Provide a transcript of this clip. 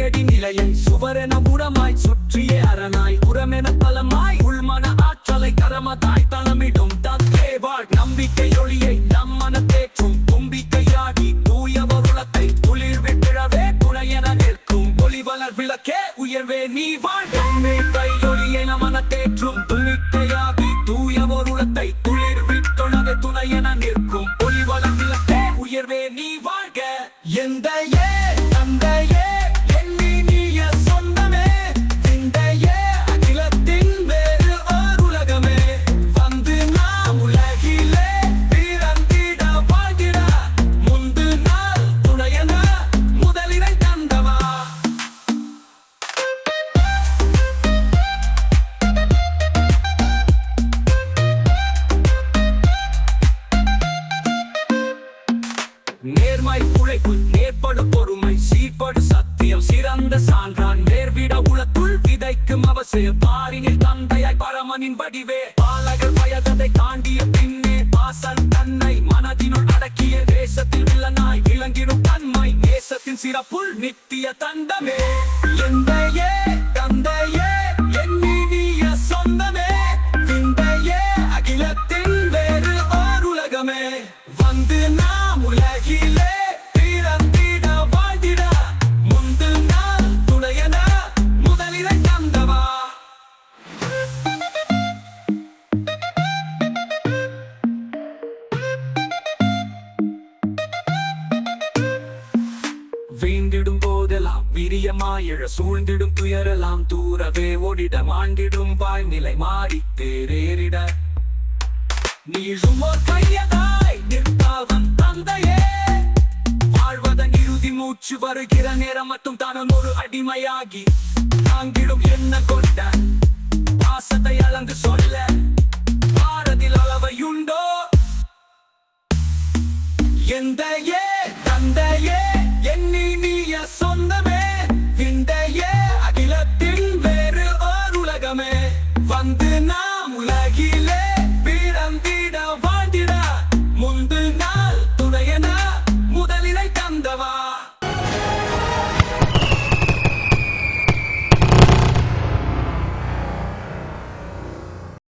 அடியடி நிலையை சுவரென உரமாய் சுற்றிய அரணாய் உரமென பலமாய் உள்மன ஆற்றலை கரமதாய் தளமிடும் தத்தேவாள் நம்பிக்கை ஒளியை நம்மன தேற்றும் தும்பிக்கையாகி தூயவருளத்தை துளிர் விட்டிடவே துணையென நிற்கும் ஒளிவளர் விளக்கே உயர்வே நீ வாழ் கையொளியை நமன தேற்றும் தும்பிக்கையாகி தூயவருளத்தை துளிர் விட்டொணவே துணையென நிற்கும் ஒளிவளர் விளக்கே உயர்வே நீ வாழ்க எந்த தந்தையே எண்ணி நீய சொந்தமே விந்தையே அகிலத்தின் வேறு ஓர் உலகமே வந்து நாம் உலகிலே பிறந்திட வாழ்ந்திட முந்து நாள் துணையன முதலினை தந்தவா நேர்மை உழைப்பு நேர்படு பொறுமை சீர்படு சத்தியம் சிறந்த சான்றான் நேர்விட உலத்துள் விதைக்கும் அவசிய பாரினில் தந்தையாய் பரமனின் வடிவே பாலகர் வயதை தாண்டிய பின்னே பாசன் தன்னை மனதினுள் அடக்கிய தேசத்தில் வில்லனாய் விளங்கிடும் தன்மை நேசத்தின் சிறப்புள் நித்திய தந்தமே எந்தையே தந்தையே எண்ணி நீய சொந்தமே விந்தையே அகிலத்தின் வேறு ஓர் உலகமே வந்து நாம் உலகிலே பிறந்திட வாழ்ந்திட முந்து நாள் துணையன முதலினை தந்தவா வீண்டிடும் போதெல்லாம் விரியமாயிழ சூழ்ந்திடும் துயரெல்லாம் தூரவே ஓடிட மாண்டிடும் வாழ்நிலை மாறி தேரேறிட நீழும் ஓர் கையதாய் நிற்பாவன் தந்தையே வாழ்வதன் இறுதி மூச்சு வருகிற நேரம் மட்டும் தானும் ஒரு அடிமையாகி தாங்கிடும் என்ன கொண்ட பாசத்தை அளந்து சொல்ல பாரதில் அளவையுண்டோ எந்தையே தந்தையே எண்ணி நீய சொந்தமே